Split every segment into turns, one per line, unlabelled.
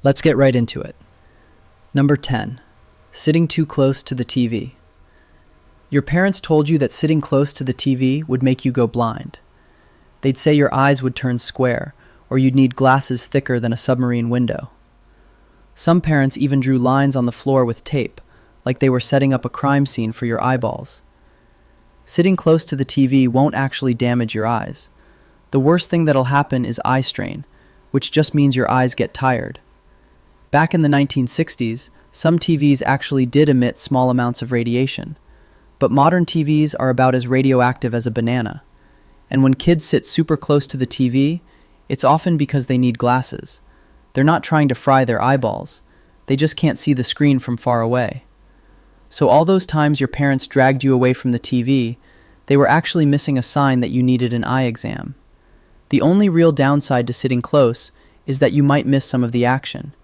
Let's get right into it. Number 10. Sitting too close to the TV. Your parents told you that sitting close to the TV would make you go blind. They'd say your eyes would turn square, or you'd need glasses thicker than a submarine window. Some parents even drew lines on the floor with tape, like they were setting up a crime scene for your eyeballs. Sitting close to the TV won't actually damage your eyes. The worst thing that'll happen is eye strain, which just means your eyes get tired. Back in the 1960s, some TVs actually did emit small amounts of radiation, but modern TVs are about as radioactive as a banana. And when kids sit super close to the TV, it's often because they need glasses. They're not trying to fry their eyeballs. They just can't see the screen from far away. So all those times your parents dragged you away from the TV, they were actually missing a sign that you needed an eye exam. The only real downside to sitting close is that you might miss some of the action.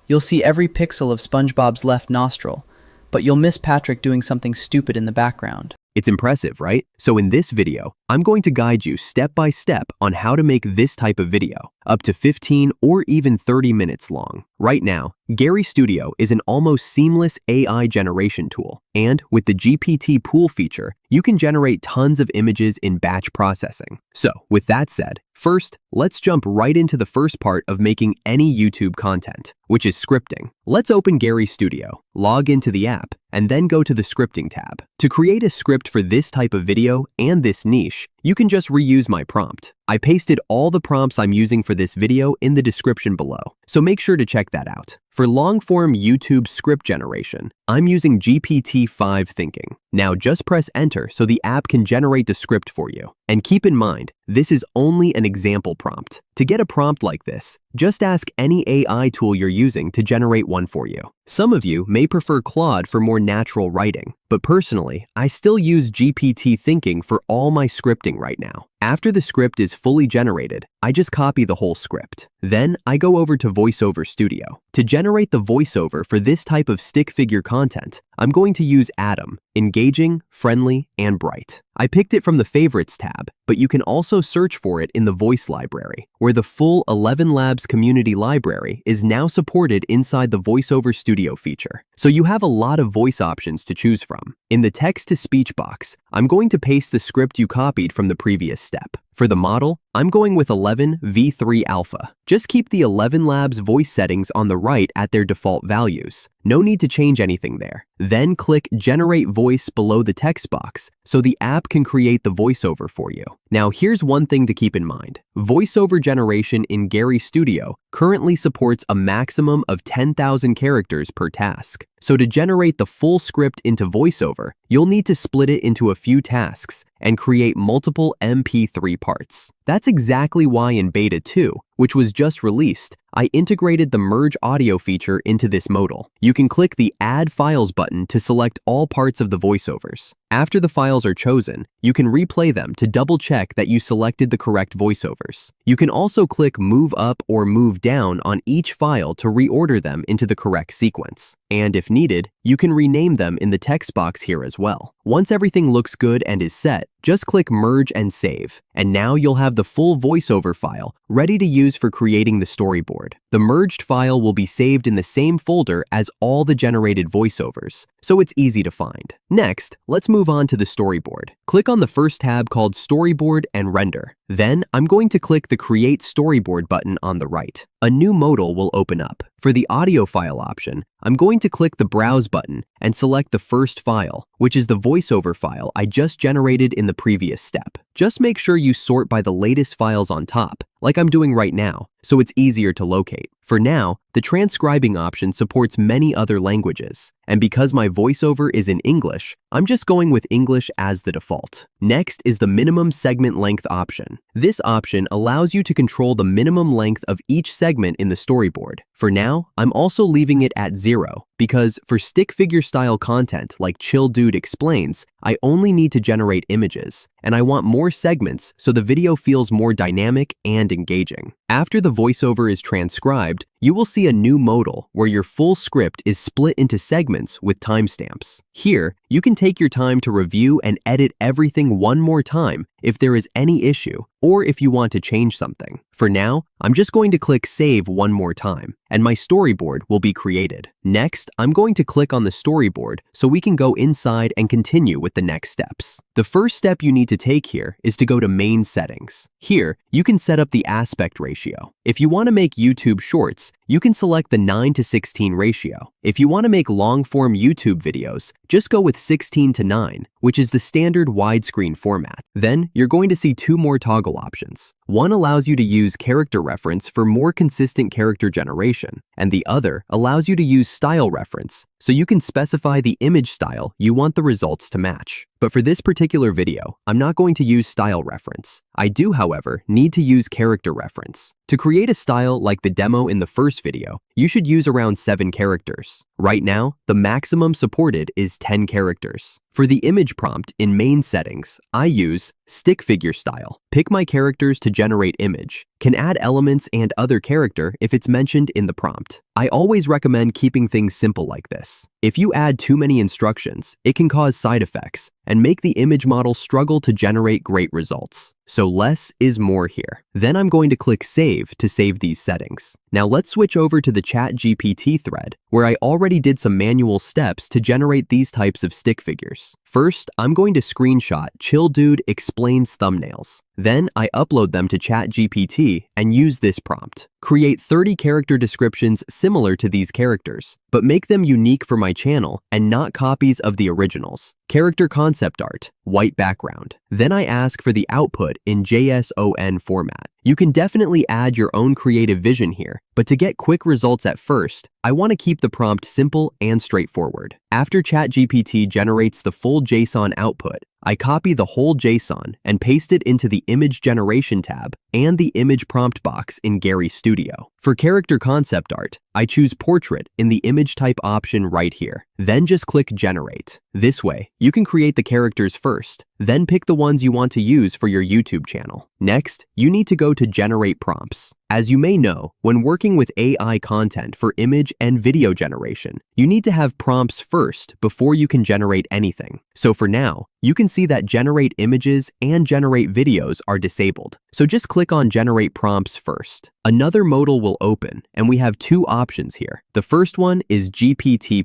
You'll see every pixel of SpongeBob's left nostril, but you'll miss Patrick doing something stupid in the background.
It's impressive, right? So in this video, I'm going to guide you step by step on how to make this type of video, up to 15 or even 30 minutes long. Right now, Gary Studio is an almost seamless AI generation tool, and with the GPT pool feature, you can generate tons of images in batch processing. So, with that said, first, let's jump right into the first part of making any YouTube content, which is scripting. Let's open Gary Studio, log into the app, and then go to the scripting tab. To create a script for this type of video and this niche, you can just reuse my prompt. I pasted all the prompts I'm using for this video in the description below, so make sure to check that out. For long-form YouTube script generation, I'm using GPT-5 Thinking. Now just press enter so the app can generate the script for you. And keep in mind, this is only an example prompt. To get a prompt like this, just ask any AI tool you're using to generate one for you. Some of you may prefer Claude for more natural writing, but personally, I still use GPT Thinking for all my scripting right now. After the script is fully generated, I just copy the whole script. Then I go over to VoiceOver Studio. To generate the voiceover for this type of stick figure content, I'm going to use Atom, engaging, friendly, and bright. I picked it from the Favorites tab, but you can also search for it in the Voice library, where the full 11 Labs community library is now supported inside the VoiceOver Studio feature. So you have a lot of voice options to choose from. In the text-to-speech box, I'm going to paste the script you copied from the previous step. For the model, I'm going with 11 V3 Alpha. Just keep the 11 Labs voice settings on the right at their default values. No need to change anything there. Then click Generate Voice below the text box so the app can create the voiceover for you. Now here's one thing to keep in mind. Voiceover generation in Gary Studio currently supports a maximum of 10,000 characters per task. So to generate the full script into VoiceOver, you'll need to split it into a few tasks and create multiple MP3 parts. That's exactly why in Beta 2, which was just released, I integrated the Merge Audio feature into this modal. You can click the Add Files button to select all parts of the voiceovers. After the files are chosen, you can replay them to double-check that you selected the correct voiceovers. You can also click Move Up or Move Down on each file to reorder them into the correct sequence. And if needed, you can rename them in the text box here as well. Once everything looks good and is set, just click Merge and Save. And now you'll have the full voiceover file ready to use for creating the storyboard. The merged file will be saved in the same folder as all the generated voiceovers, so it's easy to find. Next, let's move on to the storyboard. Click on the first tab called Storyboard and Render. Then I'm going to click the Create Storyboard button on the right. A new modal will open up. For the audio file option, I'm going to click the Browse button and select the first file, which is the voiceover file I just generated in the previous step. Just make sure you sort by the latest files on top, like I'm doing right now, so it's easier to locate. For now, the transcribing option supports many other languages, and because my voiceover is in English, I'm just going with English as the default. Next is the minimum segment length option. This option allows you to control the minimum length of each segment in the storyboard. For now, I'm also leaving it at 0, because for stick figure style content like Chill Dude Explains, I only need to generate images, and I want more segments so the video feels more dynamic and engaging. After the voiceover is transcribed, you will see a new modal where your full script is split into segments with timestamps. Here, you can take your time to review and edit everything one more time if there is any issue or if you want to change something. For now, I'm just going to click Save one more time, and my storyboard will be created. Next, I'm going to click on the storyboard so we can go inside and continue with the next steps. The first step you need to take here is to go to Main Settings. Here, you can set up the aspect ratio. If you want to make YouTube Shorts, you can select the 9:16 ratio. If you want to make long-form YouTube videos, just go with 16:9, which is the standard widescreen format. Then, you're going to see two more toggle options. One allows you to use character reference for more consistent character generation, and the other allows you to use style reference, so you can specify the image style you want the results to match. But for this particular video, I'm not going to use style reference. I do, however, need to use character reference. To create a style like the demo in the first video, you should use around 7 characters. Right now, the maximum supported is 10 characters. For the image prompt in Main Settings, I use Stick Figure Style. Pick my characters to generate image. Can add elements and other character if it's mentioned in the prompt. I always recommend keeping things simple like this. If you add too many instructions, it can cause side effects and make the image model struggle to generate great results. So less is more here. Then I'm going to click Save to save these settings. Now let's switch over to the ChatGPT thread, where I already did some manual steps to generate these types of stick figures. First, I'm going to screenshot Chill Dude Explains thumbnails. Then I upload them to ChatGPT and use this prompt. Create 30 character descriptions similar to these characters, but make them unique for my channel and not copies of the originals. Character concept art, white background. Then I ask for the output in JSON format. You can definitely add your own creative vision here, but to get quick results at first, I want to keep the prompt simple and straightforward. After ChatGPT generates the full JSON output, I copy the whole JSON and paste it into the Image Generation tab and the image prompt box in Gary Studio. For character concept art, I choose Portrait in the image type option right here. Then just click Generate. This way, you can create the characters first, then pick the ones you want to use for your YouTube channel. Next, you need to go to Generate Prompts. As you may know, when working with AI content for image and video generation, you need to have prompts first before you can generate anything. So for now, you can see that Generate Images and Generate Videos are disabled. So just click on Generate Prompts first. Another modal will open, and we have two options here. The first one is GPT+.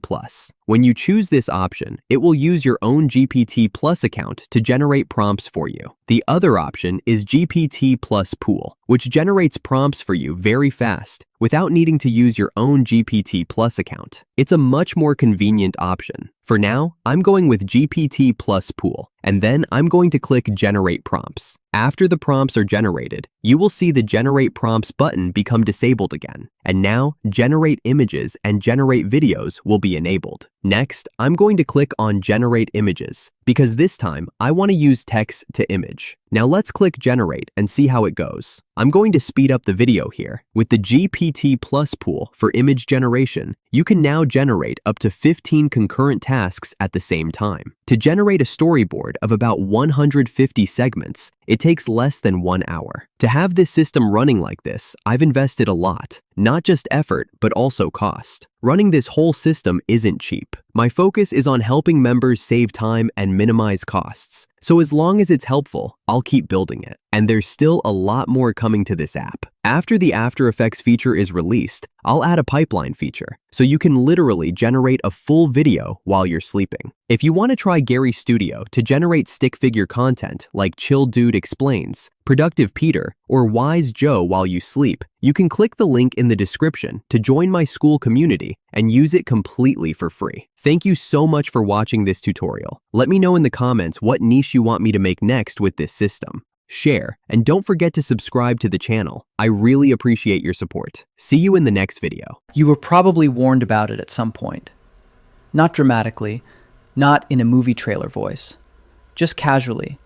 When you choose this option, it will use your own GPT+ account to generate prompts for you. The other option is GPT+ Pool, which generates prompts for you very fast without needing to use your own GPT+ account. It's a much more convenient option. For now, I'm going with GPT+ Pool, and then I'm going to click Generate Prompts. After the prompts are generated, you will see the Generate Prompts button become disabled again, and now Generate Images and Generate Videos will be enabled. Next, I'm going to click on Generate Images, because this time I want to use text to image. Now let's click Generate and see how it goes. I'm going to speed up the video here. With the GPT+ Pool for image generation, you can now generate up to 15 concurrent tasks at the same time. To generate a storyboard of about 150 segments, it takes less than 1 hour. To have this system running like this, I've invested a lot, not just effort, but also cost. Running this whole system isn't cheap. My focus is on helping members save time and minimize costs. So as long as it's helpful, I'll keep building it. And there's still a lot more coming to this app. After the After Effects feature is released, I'll add a pipeline feature, so you can literally generate a full video while you're sleeping. If you want to try Gary Studio to generate stick figure content like Chill Dude Explains, Productive Peter, or Wise Joe while you sleep, you can click the link in the description to join my school community and use it completely for free. Thank you so much for watching this tutorial. Let me know in the comments what niche you want me to make next with this system. Share, and don't forget to subscribe to the channel. I really appreciate your support. See you in the next video.
You were probably warned about it at some point. Not dramatically, not in a movie trailer voice, just casually,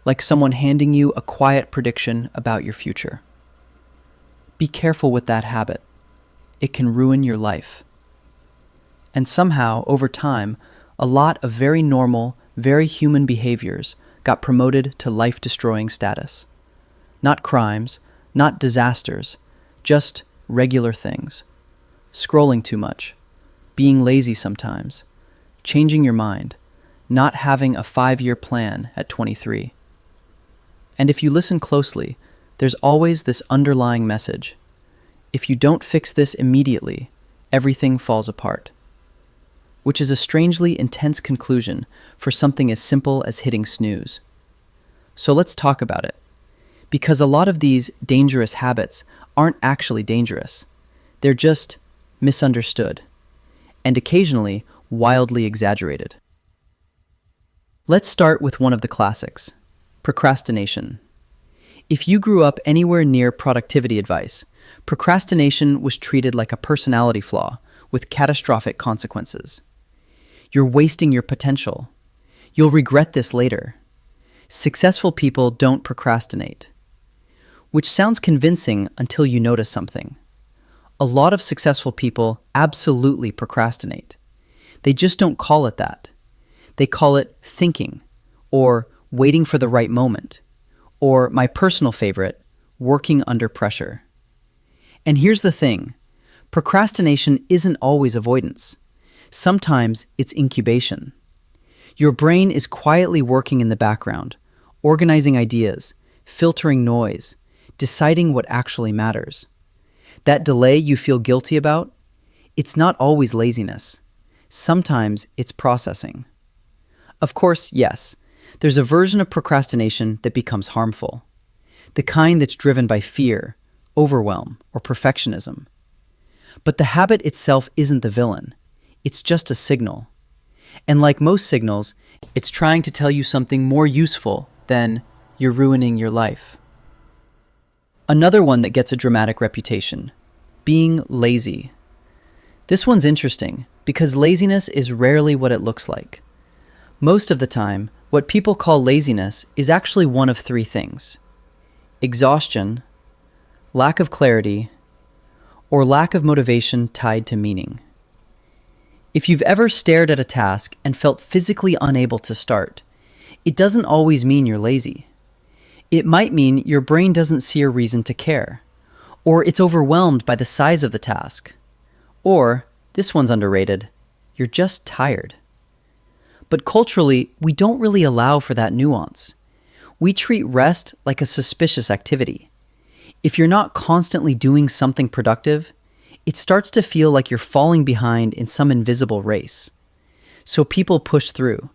like someone handing you a quiet prediction about your future. Be careful with that habit. It can ruin your life. And somehow, over time, a lot of very normal, very human behaviors got promoted to life-destroying status. Not crimes, not disasters, just regular things. scrolling too much, being lazy sometimes, changing your mind, not having a 5-year plan at 23. And if you listen closely, there's always this underlying message. If you don't fix this immediately, everything falls apart. Which is a strangely intense conclusion for something as simple as hitting snooze. So let's talk about it. Because a lot of these dangerous habits aren't actually dangerous. They're just misunderstood, and occasionally wildly exaggerated. Let's start with one of the classics, procrastination. If you grew up anywhere near productivity advice, procrastination was treated like a personality flaw with catastrophic consequences. You're wasting your potential. You'll regret this later. Successful people don't procrastinate. Which sounds convincing until you notice something. A lot of successful people absolutely procrastinate. They just don't call it that. They call it thinking, or waiting for the right moment, or my personal favorite, working under pressure. And here's the thing, procrastination isn't always avoidance. Sometimes it's incubation. Your brain is quietly working in the background, organizing ideas, filtering noise, deciding what actually matters. That delay you feel guilty about, it's not always laziness. Sometimes it's processing. Of course, yes, there's a version of procrastination that becomes harmful. The kind that's driven by fear, overwhelm, or perfectionism. But the habit itself isn't the villain. It's just a signal. And like most signals, it's trying to tell you something more useful than you're ruining your life. Another one that gets a dramatic reputation, being lazy. This one's interesting because laziness is rarely what it looks like. Most of the time, what people call laziness is actually one of 3 things: exhaustion, lack of clarity, or lack of motivation tied to meaning. If you've ever stared at a task and felt physically unable to start, it doesn't always mean you're lazy. It might mean your brain doesn't see a reason to care, or it's overwhelmed by the size of the task, or, this one's underrated, you're just tired. But culturally, we don't really allow for that nuance. We treat rest like a suspicious activity. If you're not constantly doing something productive, it starts to feel like you're falling behind in some invisible race. So people push through.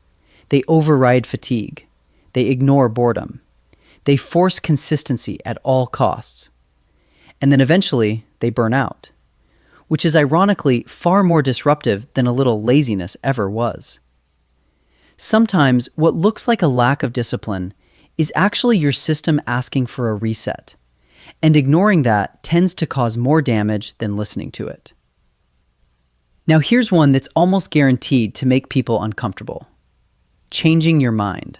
They override fatigue. They ignore boredom. They force consistency at all costs. And then eventually, they burn out, which is ironically far more disruptive than a little laziness ever was. Sometimes what looks like a lack of discipline is actually your system asking for a reset, and ignoring that tends to cause more damage than listening to it. Now here's one that's almost guaranteed to make people uncomfortable. Changing your mind.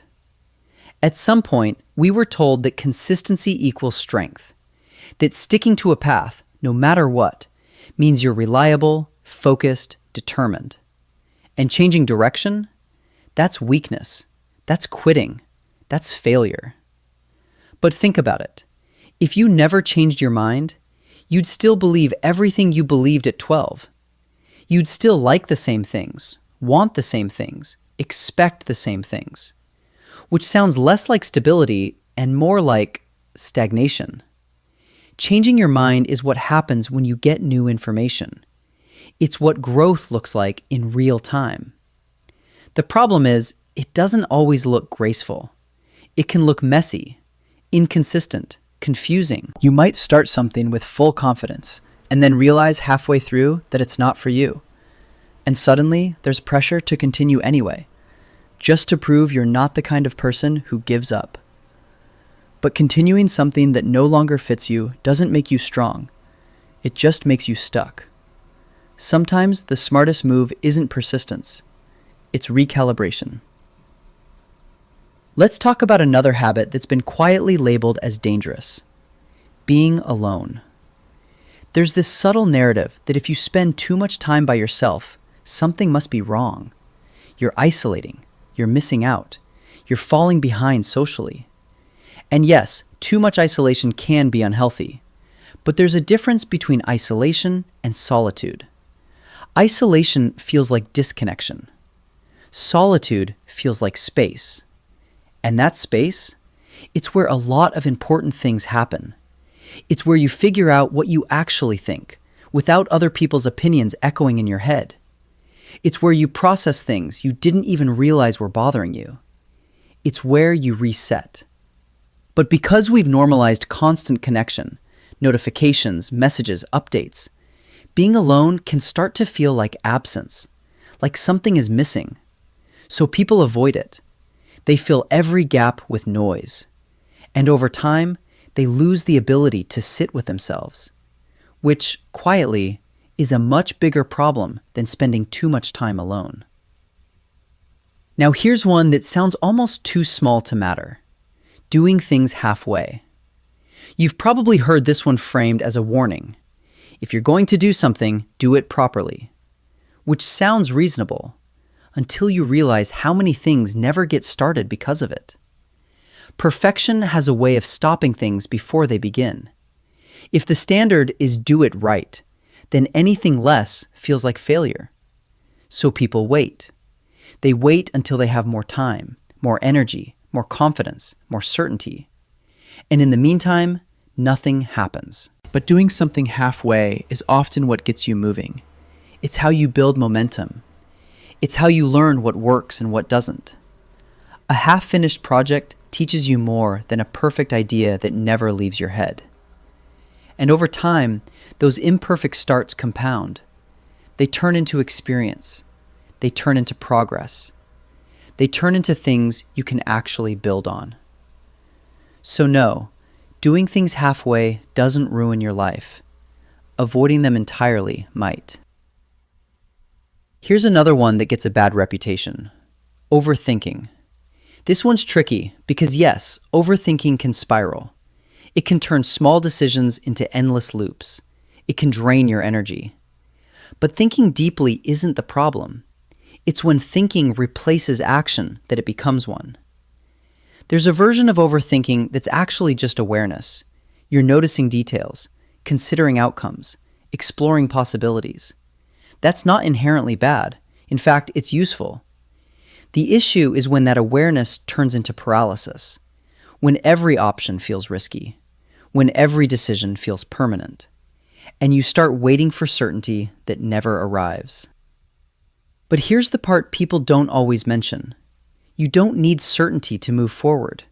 At some point, we were told that consistency equals strength, that sticking to a path, no matter what, means you're reliable, focused, determined. And changing direction? That's weakness. That's quitting. That's failure. But think about it. If you never changed your mind, you'd still believe everything you believed at 12. You'd still like the same things, want the same things, expect the same things, which sounds less like stability and more like stagnation. Changing your mind is what happens when you get new information. It's what growth looks like in real time. The problem is, it doesn't always look graceful. It can look messy, inconsistent, confusing. You might start something with full confidence and then realize halfway through that it's not for you. And suddenly, there's pressure to continue anyway, just to prove you're not the kind of person who gives up. But continuing something that no longer fits you doesn't make you strong. It just makes you stuck. Sometimes the smartest move isn't persistence. It's recalibration. Let's talk about another habit that's been quietly labeled as dangerous. Being alone. There's this subtle narrative that if you spend too much time by yourself, something must be wrong. You're isolating. You're missing out. You're falling behind socially. And yes, too much isolation can be unhealthy. But there's a difference between isolation and solitude. Isolation feels like disconnection. Solitude feels like space. And that space, it's where a lot of important things happen. It's where you figure out what you actually think, without other people's opinions echoing in your head. It's where you process things you didn't even realize were bothering you. It's where you reset. But because we've normalized constant connection, notifications, messages, updates, being alone can start to feel like absence, like something is missing. So people avoid it. They fill every gap with noise. And over time, they lose the ability to sit with themselves, which, quietly, is a much bigger problem than spending too much time alone. Now here's one that sounds almost too small to matter: doing things halfway. You've probably heard this one framed as a warning. If you're going to do something, do it properly. Which sounds reasonable, until you realize how many things never get started because of it. Perfection has a way of stopping things before they begin. If the standard is do it right, then anything less feels like failure. So people wait. They wait until they have more time, more energy, more confidence, more certainty. And in the meantime, nothing happens. But doing something halfway is often what gets you moving. It's how you build momentum. It's how you learn what works and what doesn't. A half-finished project teaches you more than a perfect idea that never leaves your head. And over time, those imperfect starts compound. They turn into experience. They turn into progress. They turn into things you can actually build on. So no, doing things halfway doesn't ruin your life. Avoiding them entirely might. Here's another one that gets a bad reputation: overthinking. This one's tricky because yes, overthinking can spiral. It can turn small decisions into endless loops. It can drain your energy. But thinking deeply isn't the problem. It's when thinking replaces action that it becomes one. There's a version of overthinking that's actually just awareness. You're noticing details, considering outcomes, exploring possibilities. That's not inherently bad. In fact, it's useful. The issue is when that awareness turns into paralysis, when every option feels risky, when every decision feels permanent, and you start waiting for certainty that never arrives. But here's the part people don't always mention. You don't need certainty to move forward.